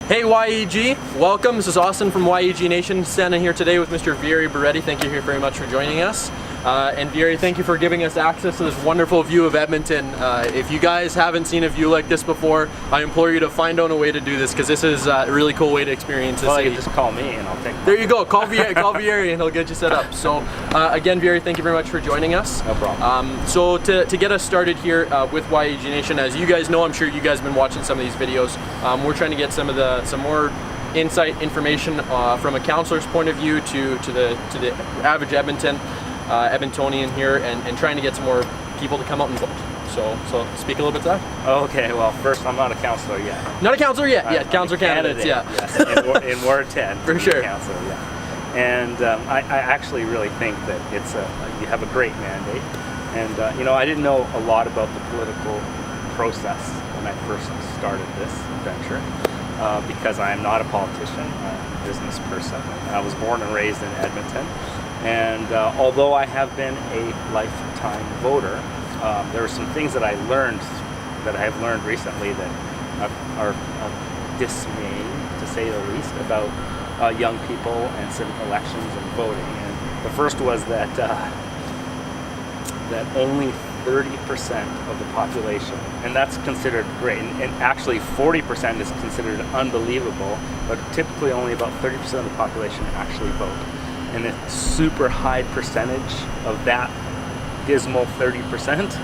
Hey YEG, welcome. This is Austin from YEG Nation, standing here today with Mr. Vieri Berretti. Thank you very much for joining us. And Vieri, thank you for giving us access to this wonderful view of Edmonton. If you guys haven't seen a view like this before, I implore you to find out a way to do this, because this is a really cool way to experience the city. You just call me and I'll take it. There you go, call Vieri and he'll get you set up. So again, Vieri, thank you very much for joining us. No problem. So to get us started here with YEG Nation, as you guys know, I'm sure you guys have been watching some of these videos, we're trying to get some more insight information from a councillor's point of view to the average Edmontonian here, and trying to get some more people to come out and vote. So speak a little bit to that. Okay, well, first, I'm not a councillor yet. Not a councillor yet, yeah, councillor candidates, yeah. Yes, in Ward 10. For sure. Councillor, yeah. And I actually really think that you have a great mandate. And I didn't know a lot about the political process when I first started this venture, because I am not a politician, I'm a business person. I was born and raised in Edmonton. And although I have been a lifetime voter, there are some things that I have learned recently that are dismaying, to say the least, about young people and civic elections and voting. And the first was that only 30% of the population, and that's considered great, and actually 40% is considered unbelievable, but typically only about 30% of the population actually vote. And a super high percentage of that dismal 30%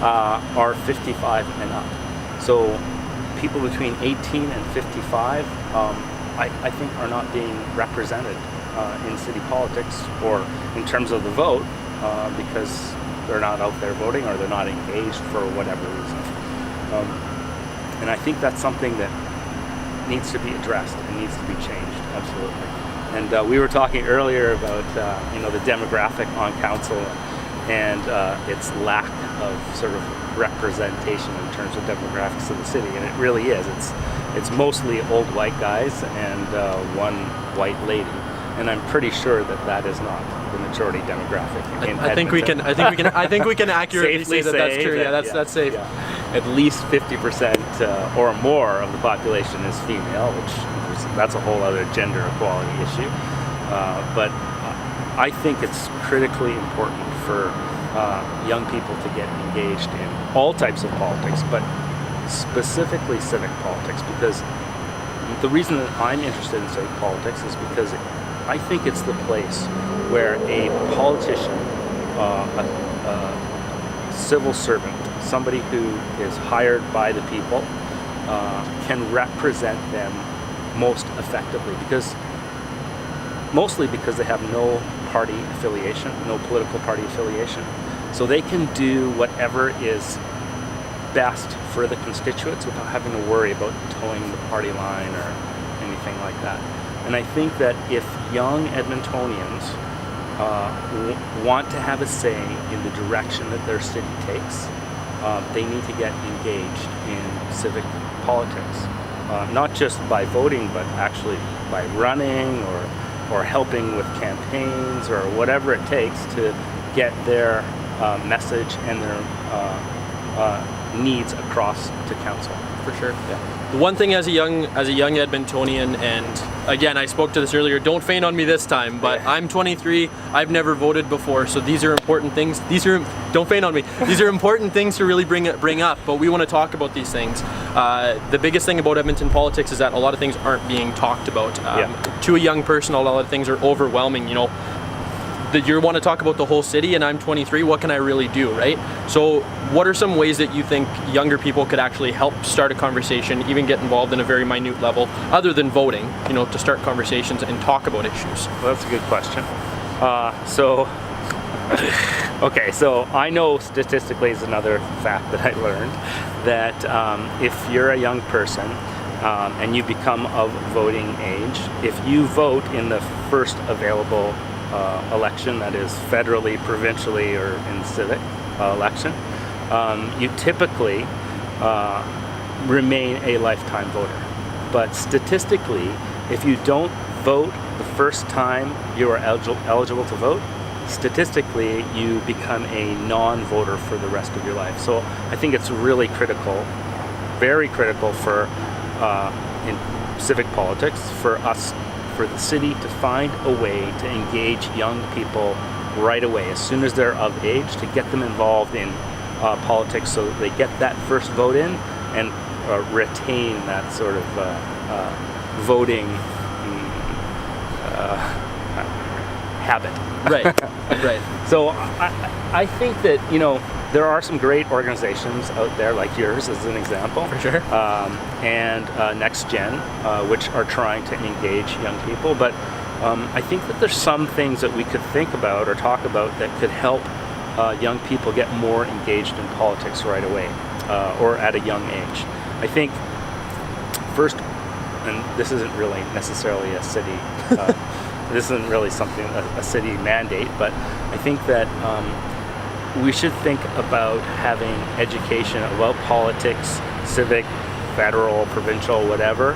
are 55 and up. So people between 18 and 55, I think, are not being represented in city politics or in terms of the vote, because they're not out there voting, or they're not engaged for whatever reason. And I think that's something that needs to be addressed and needs to be changed, absolutely. And we were talking earlier about the demographic on council and its lack of sort of representation in terms of demographics of the city, and it really is. It's mostly old white guys and one white lady, and I'm pretty sure that is not the majority demographic in I think we can accurately say that that's true. Yeah, that's safe. Yeah. At least 50% or more of the population is female, that's a whole other gender equality issue. But I think it's critically important for young people to get engaged in all types of politics, but specifically civic politics, because the reason that I'm interested in civic politics is because I think it's the place where a politician, a civil servant, somebody who is hired by the people, can represent them most effectively, mostly because they have no party affiliation, no political party affiliation. So they can do whatever is best for the constituents without having to worry about towing the party line or anything like that. And I think that if young Edmontonians want to have a say in the direction that their city takes, they need to get engaged in civic politics. Not just by voting, but actually by running or helping with campaigns or whatever it takes to get their message and their needs across to council. For sure. Yeah. The one thing as a young Edmontonian, and again, I spoke to this earlier, don't faint on me this time, but I'm 23, I've never voted before, so these are important things. Don't faint on me. These are important things to really bring up, but we want to talk about these things. The biggest thing about Edmonton politics is that a lot of things aren't being talked about. To a young person, a lot of things are overwhelming. You want to talk about the whole city, and I'm 23, what can I really do, right? So what are some ways that you think younger people could actually help start a conversation, even get involved in a very minute level, other than voting, to start conversations and talk about issues? Well, that's a good question. Okay, so I know statistically is another fact that I learned, that if you're a young person and you become of voting age, if you vote in the first available election, that is federally, provincially, or in civic election, you typically remain a lifetime voter. But statistically, if you don't vote the first time you are eligible to vote, statistically you become a non-voter for the rest of your life. So I think it's really critical, very critical for civic politics, for the city to find a way to engage young people right away, as soon as they're of age, to get them involved in politics so that they get that first vote in and retain that sort of voting habit. Right, right. So I think that, there are some great organizations out there, like yours as an example. For sure. And Next Gen, which are trying to engage young people. But I think that there's some things that we could think about or talk about that could help young people get more engaged in politics right away, or at a young age. I think first, and this isn't really necessarily a city, this isn't really something, a city mandate, but I think that we should think about having education about politics, civic, federal, provincial, whatever,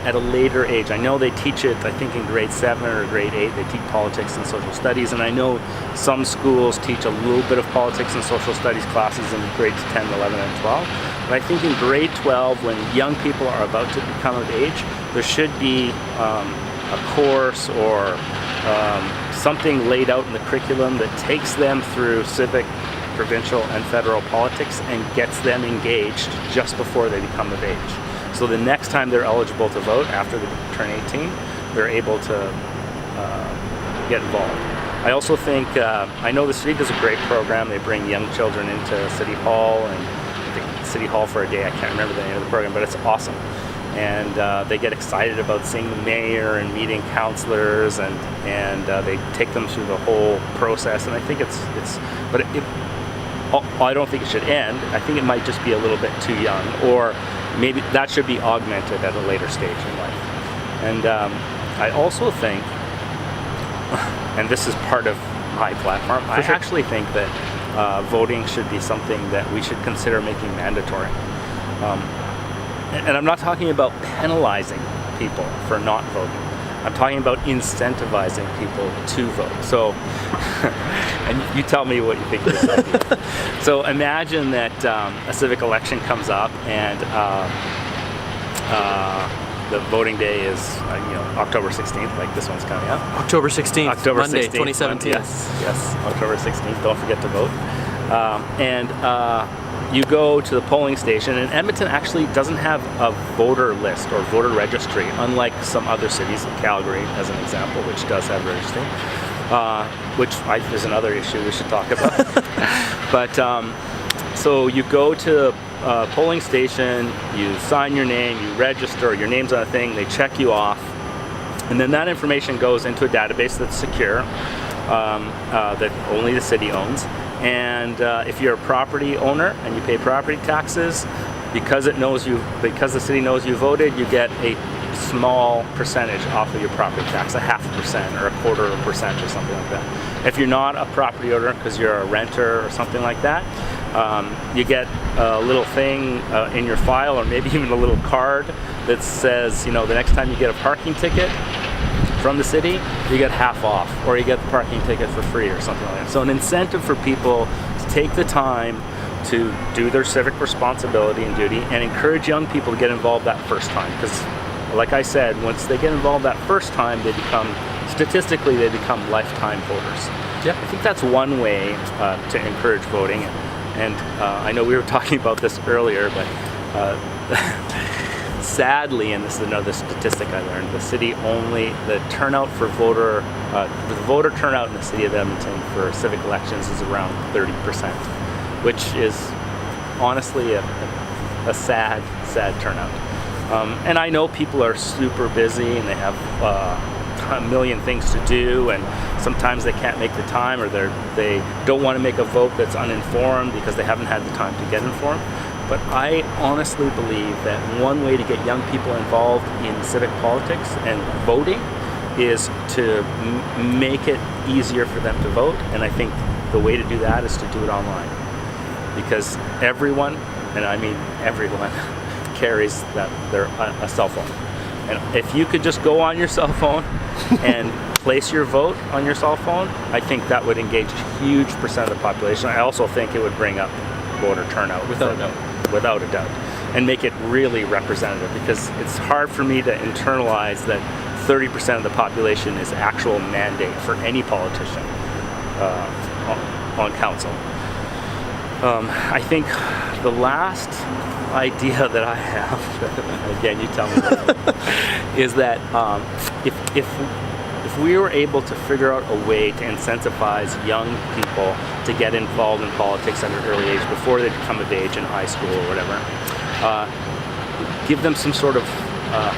at a later age. I know they teach it, I think in grade 7 or grade 8, they teach politics and social studies, and I know some schools teach a little bit of politics and social studies classes in grades 10, 11, and 12. But I think in grade 12, when young people are about to become of age, there should be a course or something laid out in the curriculum that takes them through civic, provincial, and federal politics and gets them engaged just before they become of age. So the next time they're eligible to vote, after they turn 18, they're able to get involved. I also think, I know the city does a great program. They bring young children into City Hall, and City Hall for a day. I can't remember the name of the program, but it's awesome. And they get excited about seeing the mayor and meeting councilors, and they take them through the whole process. And I think I don't think it should end. I think it might just be a little bit too young, or maybe that should be augmented at a later stage in life. And I also think, and this is part of my platform, I actually think that voting should be something that we should consider making mandatory. And I'm not talking about penalizing people for not voting. I'm talking about incentivizing people to vote. So, and you tell me what you think of this idea. So imagine that a civic election comes up, and the voting day is October 16th, like this one's coming up. October 16th, October Monday, 16th, 2017. Yes, October 16th. Don't forget to vote. You go to the polling station, and Edmonton actually doesn't have a voter list or voter registry, unlike some other cities, Calgary as an example, which does have registry, which is another issue we should talk about. But so you go to a polling station, you sign your name, you register, your name's on a thing, they check you off, and then that information goes into a database that's secure, that only the city owns. And if you're a property owner and you pay property taxes, because the city knows you voted, you get a small percentage off of your property tax, 0.5% or 1/4% or something like that. If you're not a property owner, because you're a renter or something like that, you get a little thing in your file, or maybe even a little card that says, the next time you get a parking ticket from the city, you get half off, or you get the parking ticket for free or something like that. So an incentive for people to take the time to do their civic responsibility and duty, and encourage young people to get involved that first time. Because like I said, once they get involved that first time, statistically they become lifetime voters. Yeah. I think that's one way to encourage voting. And I know we were talking about this earlier, but sadly, and this is another statistic I learned, the turnout for the voter turnout in the city of Edmonton for civic elections is around 30%, which is honestly a sad turnout. And I know people are super busy and they have a million things to do, and sometimes they can't make the time, or they don't want to make a vote that's uninformed because they haven't had the time to get informed. But I honestly believe that one way to get young people involved in civic politics and voting is to make it easier for them to vote. And I think the way to do that is to do it online. Because everyone, and I mean everyone, carries a cell phone. And if you could just go on your cell phone and place your vote on your cell phone, I think that would engage a huge percent of the population. I also think it would bring up voter turnout. Without a doubt. Without a doubt. and make it really representative, because it's hard for me to internalize that 30% of the population is actual mandate for any politician on council. I think the last idea that I have, again, you tell me, is that if we were able to figure out a way to incentivize young people to get involved in politics at an early age, before they come of age in high school or whatever, give them some sort of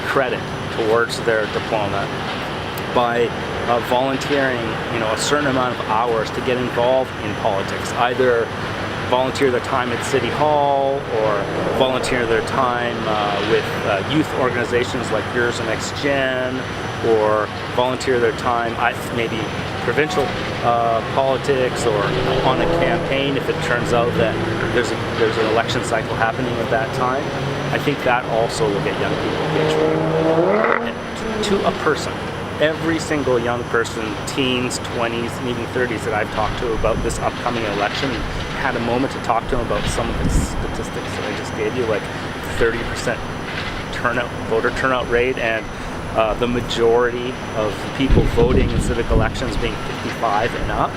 credit towards their diploma by volunteering, a certain amount of hours to get involved in politics. Either volunteer their time at City Hall, or volunteer their time with youth organizations like Yours and Next Gen, or volunteer their time maybe provincial politics, or on a campaign if it turns out that there's an election cycle happening at that time. I think that also will get young people engaged. To a person, every single young person, teens, 20s, and even 30s that I've talked to about this upcoming election, and had a moment to talk to them about some of the statistics that I just gave you, like 30% voter turnout rate, and the majority of people voting in civic elections being 55 and up.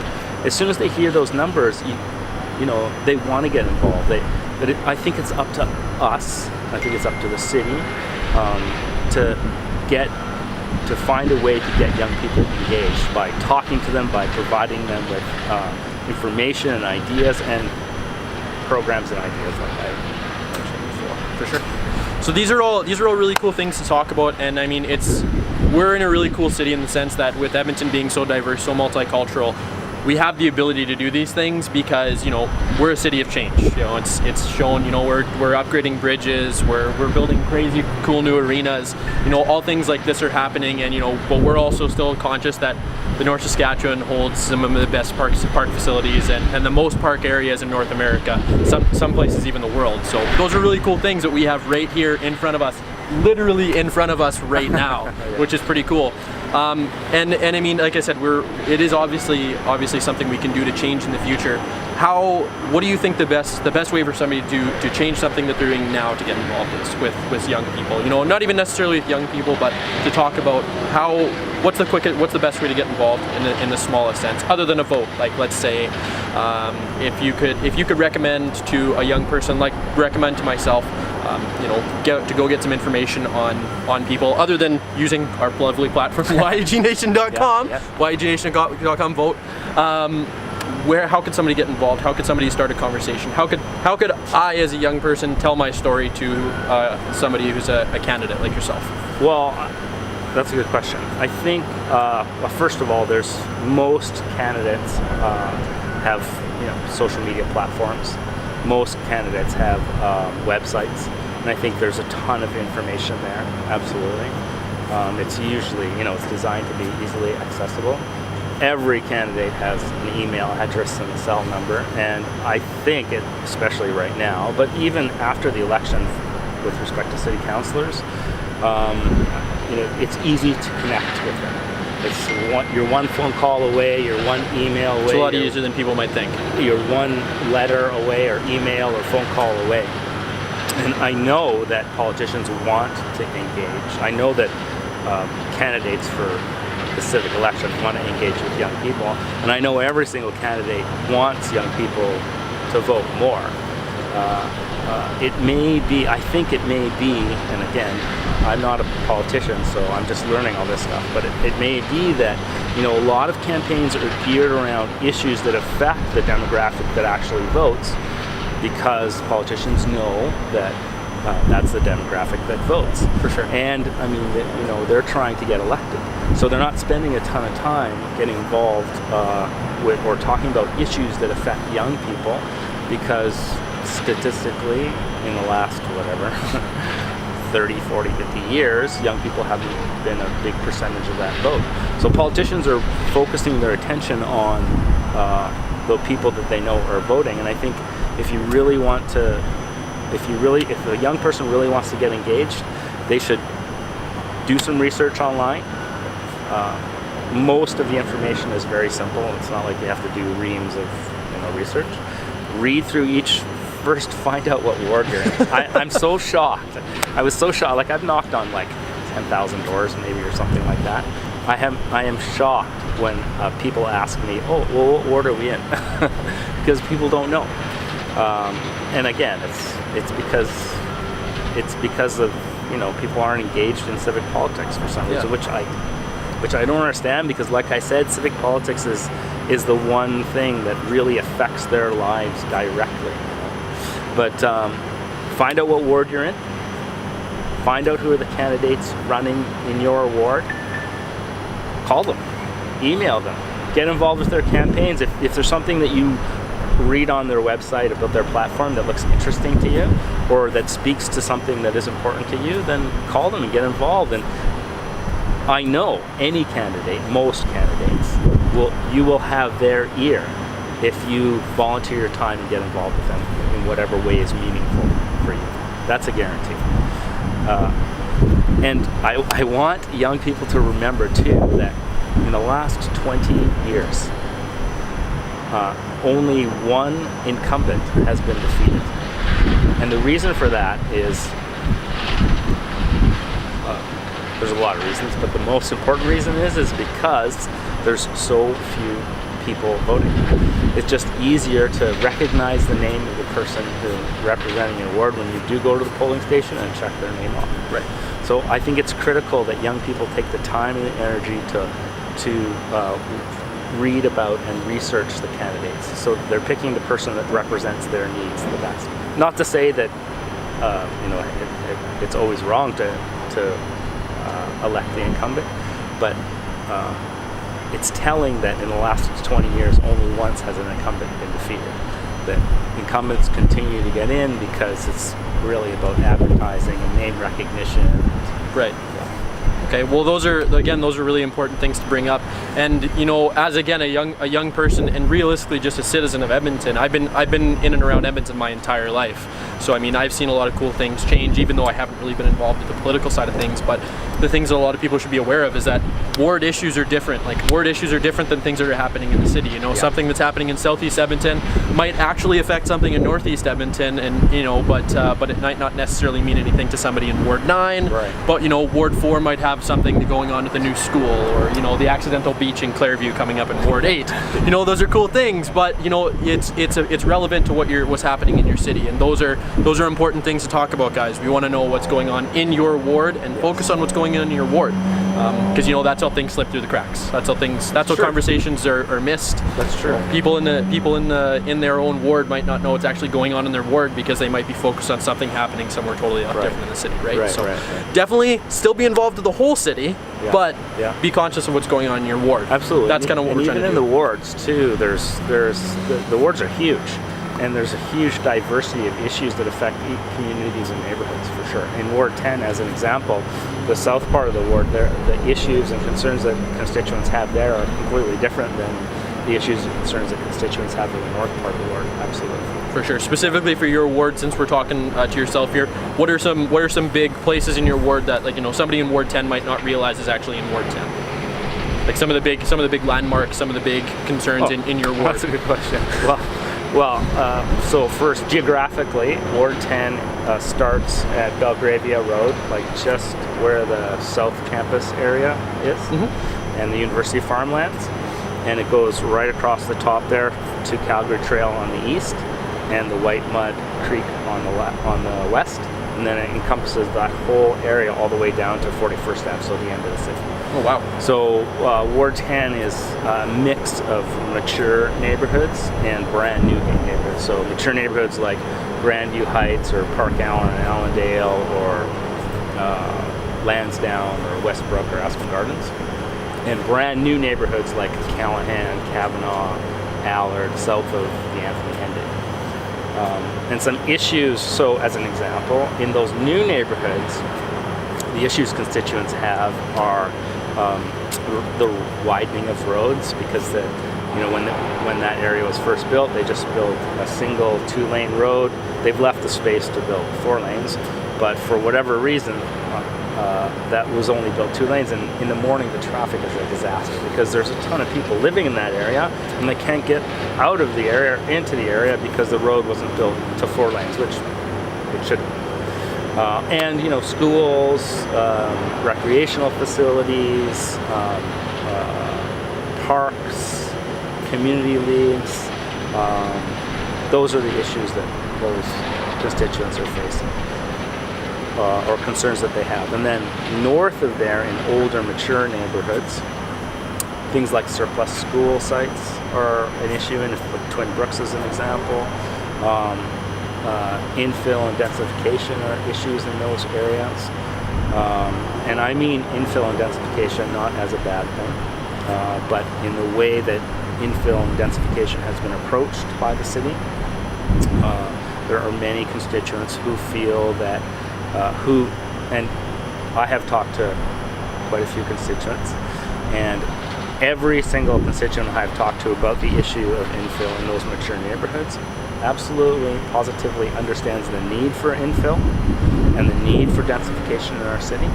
As soon as they hear those numbers, they want to get involved. I think it's up to us, I think it's up to the city to find a way to get young people engaged by talking to them, by providing them with information and ideas and programs and ideas like I mentioned before. For sure. So these are all really cool things to talk about, and I mean, we're in a really cool city in the sense that with Edmonton being so diverse, so multicultural, we have the ability to do these things because we're a city of change. It's shown. We're upgrading bridges, we're building crazy cool new arenas. All things like this are happening, and but we're also still conscious that the North Saskatchewan holds some of the best park facilities and the most park areas in North America, some places even the world. So those are really cool things that we have right here in front of us, literally in front of us right now, yeah. Which is pretty cool. And I mean, like I said, it is obviously something we can do to change in the future. What do you think the best way for somebody to change something that they're doing now to get involved with young people? Not even necessarily with young people, but to talk about what's the best way to get involved in the smallest sense, other than a vote. Like, let's say, if you could recommend to a young person, like recommend to myself, to go get some information on people, other than using our lovely platform, yegnation.com, yegnation.com vote. How could somebody get involved? How could somebody start a conversation? How could I, as a young person, tell my story to somebody who's a candidate like yourself? Well, that's a good question. I think, first of all, most candidates have social media platforms. Most candidates have websites, and I think there's a ton of information there. Absolutely, it's usually it's designed to be easily accessible. Every candidate has an email address and a cell number, and I think especially right now, but even after the election, with respect to city councillors, it's easy to connect with them. You're one phone call away, you're one email away. It's a lot easier than people might think. You're one letter away, or email, or phone call away. And I know that politicians want to engage. I know that candidates for the civic election want to engage with young people, and I know every single candidate wants young people to vote more. I think it may be, and again, I'm not a politician, so I'm just learning all this stuff, but it may be that a lot of campaigns are geared around issues that affect the demographic that actually votes, because politicians know that that's the demographic that votes. For sure. And I mean, they're trying to get elected, so they're not spending a ton of time getting involved with or talking about issues that affect young people, because statistically, in the last 30, 40, 50 years, young people haven't been a big percentage of that vote. So politicians are focusing their attention on the people that they know are voting, and I think if a young person really wants to get engaged, they should do some research online. Most of the information is very simple. It's not like you have to do reams of research. Read through each first find out what ward you're in. I'm so shocked. I was so shocked. Like I've knocked on like 10,000 doors maybe or something like that. I am shocked when people ask me, oh, well, what ward are we in? Because people don't know. And again, it's because of, you know, people aren't engaged in civic politics for some reason, which I don't understand, because like I said, civic politics is the one thing that really affects their lives directly. But find out what ward you're in. Find out who are the candidates running in your ward. Call them, email them, get involved with their campaigns. If there's something that you read on their website about their platform that looks interesting to you, or that speaks to something that is important to you, then call them and get involved. And I know any candidate, most candidates, you will have their ear if you volunteer your time and get involved with them in whatever way is meaningful for you. That's a guarantee. And I want young people to remember too that in the last 20 years, only one incumbent has been defeated. And the reason for that is, there's a lot of reasons, but the most important reason is because there's so few people voting. It's just easier to recognize the name of the person who's representing your ward when you do go to the polling station and check their name off. Right. So I think it's critical that young people take the time and the energy to read about and research the candidates. So they're picking the person that represents their needs the best. Not to say that it's always wrong to elect the incumbent, but it's telling that in the last 20 years only once has an incumbent been defeated. That incumbents continue to get in because it's really about advertising and name recognition. Right. Okay, well those are really important things to bring up. And you know, as again a young person, and realistically just a citizen of Edmonton, I've been in and around Edmonton my entire life. So I mean, I've seen a lot of cool things change, even though I haven't really been involved with the political side of things. But the things that a lot of people should be aware of is that ward issues are different. Like ward issues are different than things that are happening in the city. You know, something that's happening in Southeast Edmonton might actually affect something in Northeast Edmonton, and you know, but it might not necessarily mean anything to somebody in Ward 9. Right. But you know, Ward 4 might have something going on with a new school, or you know, the accidental beach in Clairview coming up in Ward 8. You know, those are cool things, but you know, it's relevant to what's happening in your city, and those are important things to talk about, guys. We want to know what's going on in your ward and focus on what's going on in your ward, because you know, that's how things slip through the cracks. That's how conversations are missed. That's true. People in their own ward might not know what's actually going on in their ward because they might be focused on something happening somewhere totally different in the city, right? So definitely still be involved with the whole city, but be conscious of what's going on in your ward. Absolutely. That's kind of what we're trying to do. Even in the wards too, the wards are huge, and there's a huge diversity of issues that affect communities and neighborhoods for sure. In Ward 10, as an example, the south part of the ward, the issues and concerns that constituents have there are completely different than the issues and concerns that constituents have in the north part of the ward. Absolutely. For sure. Specifically for your ward, since we're talking to yourself here, what are some big places in your ward that, like, you know, somebody in Ward 10 might not realize is actually in Ward 10? Like some of the big landmarks, some of the big concerns in your ward. That's a good question. Well, so first, geographically, Ward 10 starts at Belgravia Road, like just where the South Campus area is, and the University Farmlands, and it goes right across the top there to Calgary Trail on the east, and the White Mud Creek on the west, and then it encompasses that whole area all the way down to 41st Ave, so the end of the city. Oh wow. So Ward 10 is a mix of mature neighborhoods and brand new neighborhoods. So mature neighborhoods like Grandview Heights or Park Allen and Allendale, or Lansdowne or Westbrook or Aspen Gardens. And brand new neighborhoods like Callahan, Kavanaugh, Allard, south of the Anthony Henday. And some issues, so as an example, in those new neighborhoods, the issues constituents have are the widening of roads, because when that area was first built, they just built a single 2-lane road. They've left the space to build 4 lanes, but for whatever reason, that was only built 2 lanes, and in the morning the traffic is a disaster because there's a ton of people living in that area and they can't get out of the area into the area because the road wasn't built to 4 lanes, which it should. And you know, schools, recreational facilities, parks, community leagues. Those are the issues that those constituents are facing, or concerns that they have. And then north of there, in older, mature neighborhoods, things like surplus school sites are an issue, and Twin Brooks is an example. Infill and densification are issues in those areas. And I mean infill and densification not as a bad thing, but in the way that infill and densification has been approached by the city. There are many constituents who feel that, and I have talked to quite a few constituents, and every single constituent I've talked to about the issue of infill in those mature neighborhoods absolutely, positively understands the need for infill and the need for densification in our city.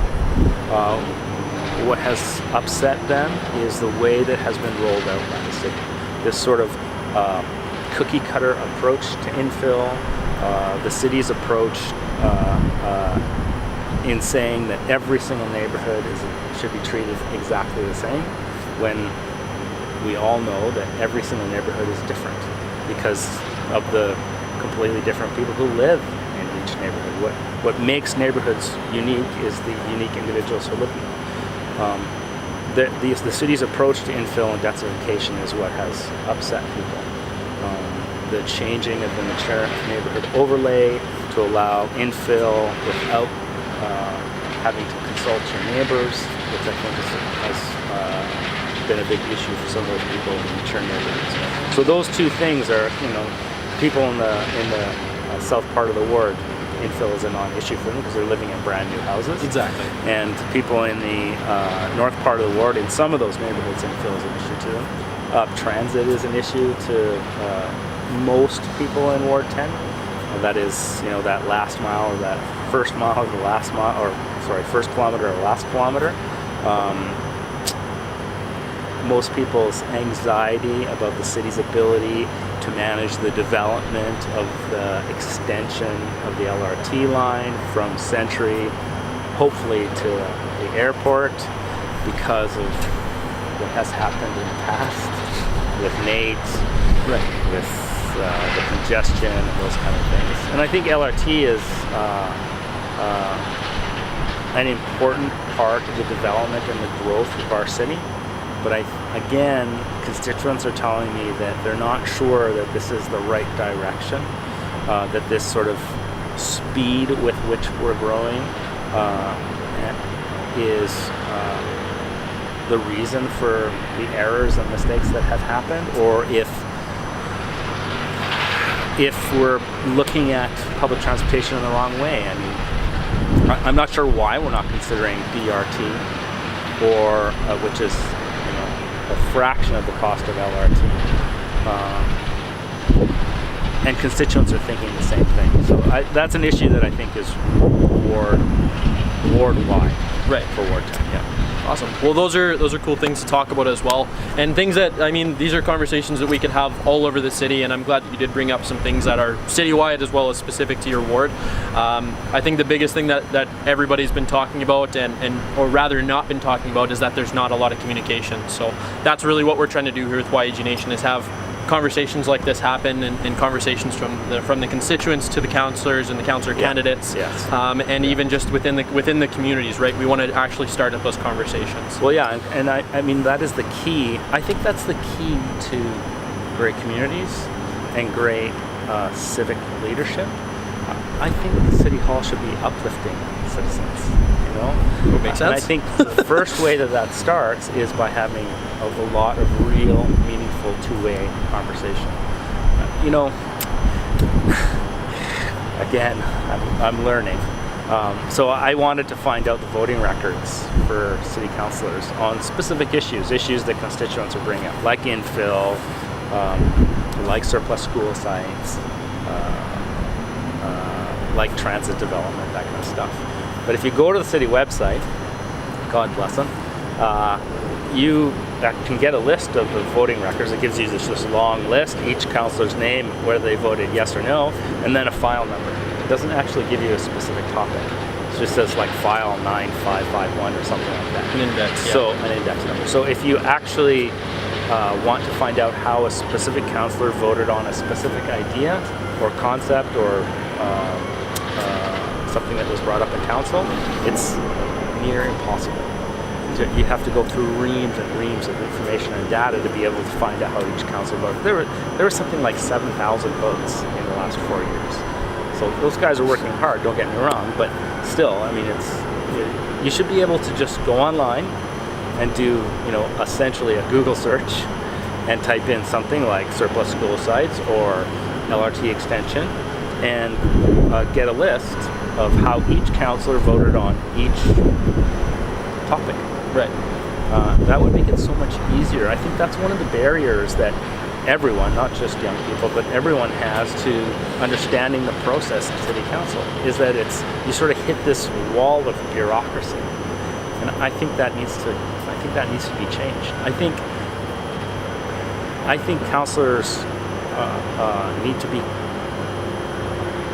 What has upset them is the way that has been rolled out by the city. This sort of cookie cutter approach to infill, the city's approach in saying that every single neighborhood should be treated exactly the same, when we all know that every single neighborhood is different because of the completely different people who live in each neighborhood. What makes neighborhoods unique is the unique individuals who live in them. The city's approach to infill and densification is what has upset people. The changing of the mature neighborhood overlay to allow infill without having to consult your neighbors, which I think has been a big issue for some of those people in mature neighborhoods. So those two things are, you know, people in the south part of the ward, infill is a non-issue for them because they're living in brand new houses. Exactly. And people in the north part of the ward, in some of those neighborhoods, infill is an issue to them. Transit is an issue to most people in Ward 10. That is, you know, that last mile or that first mile or the last mile, or sorry, first kilometer or last kilometer. Most people's anxiety about the city's ability to manage the development of the extension of the LRT line from Century, hopefully to the airport, because of what has happened in the past with Nate, Right. with the congestion and those kind of things. And I think LRT is an important part of the development and the growth of our city. But again, constituents are telling me that they're not sure that this is the right direction, that this sort of speed with which we're growing is the reason for the errors and mistakes that have happened, or if we're looking at public transportation in the wrong way. I mean, I'm not sure why we're not considering BRT, or which is, you know, a fraction of the cost of LRT. And constituents are thinking the same thing. So that's an issue that I think is ward-wide. Right. For Ward 10, yeah. Awesome. Well, those are cool things to talk about as well, and things that, I mean, these are conversations that we could have all over the city, and I'm glad that you did bring up some things that are citywide as well as specific to your ward. I think the biggest thing that everybody's been talking about, or rather not been talking about, is that there's not a lot of communication. So that's really what we're trying to do here with YegNation, is have conversations like this happen, and conversations from the constituents to the councillors and the councillor candidates, yes. And even just within the communities, right? We want to actually start up those conversations. Well, yeah, and I mean, that is the key. I think that's the key to great communities and great civic leadership. I think the City Hall should be uplifting citizens, you know? Makes sense. And I think the first way that starts is by having a lot of real, meaningful two-way conversation. You know, again, I'm learning. So I wanted to find out the voting records for city councillors on specific issues that constituents are bringing up, like infill, like surplus school sites, like transit development, that kind of stuff. But if you go to the city website, God bless them, you can get a list of the voting records. It gives you this long list, each councillor's name, whether they voted yes or no, and then a file number. It doesn't actually give you a specific topic. It just says like file 9551 or something like that. An index. So an index number. So if you actually want to find out how a specific councillor voted on a specific idea or concept or something that was brought up in council, it's near impossible. You have to go through reams and reams of information and data to be able to find out how each council voted. There was something like 7,000 votes in the last 4 years. So those guys are working hard, don't get me wrong, but still, I mean, you should be able to just go online and do, essentially a Google search and type in something like surplus school sites or LRT extension and get a list of how each councillor voted on each topic. Right. That would make it so much easier. I think that's one of the barriers that everyone, not just young people, but everyone has to understanding the process of city council, is that you sort of hit this wall of bureaucracy. And I think that needs to be changed. I think councillors need to be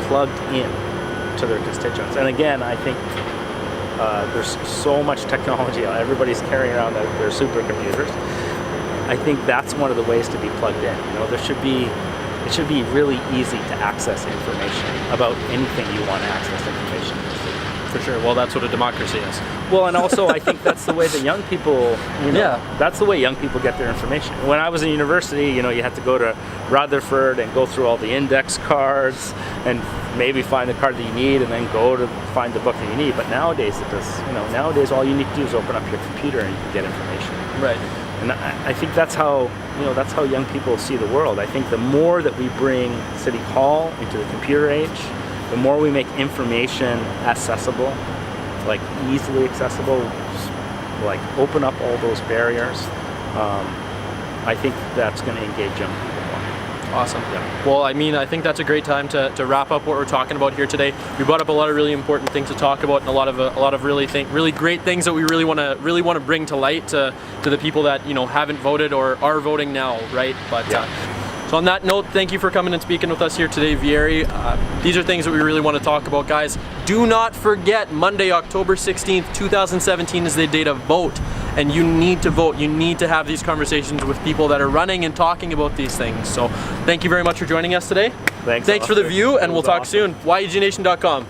plugged in to their constituents. And again, I think there's so much technology. Everybody's carrying around their supercomputers. I think that's one of the ways to be plugged in. It should be really easy to access information about anything you want to access information. For sure. Well, that's what a democracy is. Well, and also I think that's the way that young people, that's the way young people get their information. When I was in university, you had to go to Rutherford and go through all the index cards and maybe find the card that you need and then go to find the book that you need. But nowadays nowadays all you need to do is open up your computer and you can get information. Right. And I think that's how young people see the world. I think the more that we bring City Hall into the computer age, the more we make information accessible, like easily accessible, like open up all those barriers, I think that's going to engage young people more. Awesome. Yeah. Well, I think that's a great time to wrap up what we're talking about here today. We brought up a lot of really important things to talk about, and a lot of really great things that we really want to bring to light to the people that haven't voted or are voting now, right? But. Yeah. So on that note, thank you for coming and speaking with us here today, Vieri. These are things that we really want to talk about, guys. Do not forget, Monday, October 16th, 2017 is the day to vote. And you need to vote. You need to have these conversations with people that are running and talking about these things. So thank you very much for joining us today. Thanks for the view, and we'll talk soon. yegnation.com.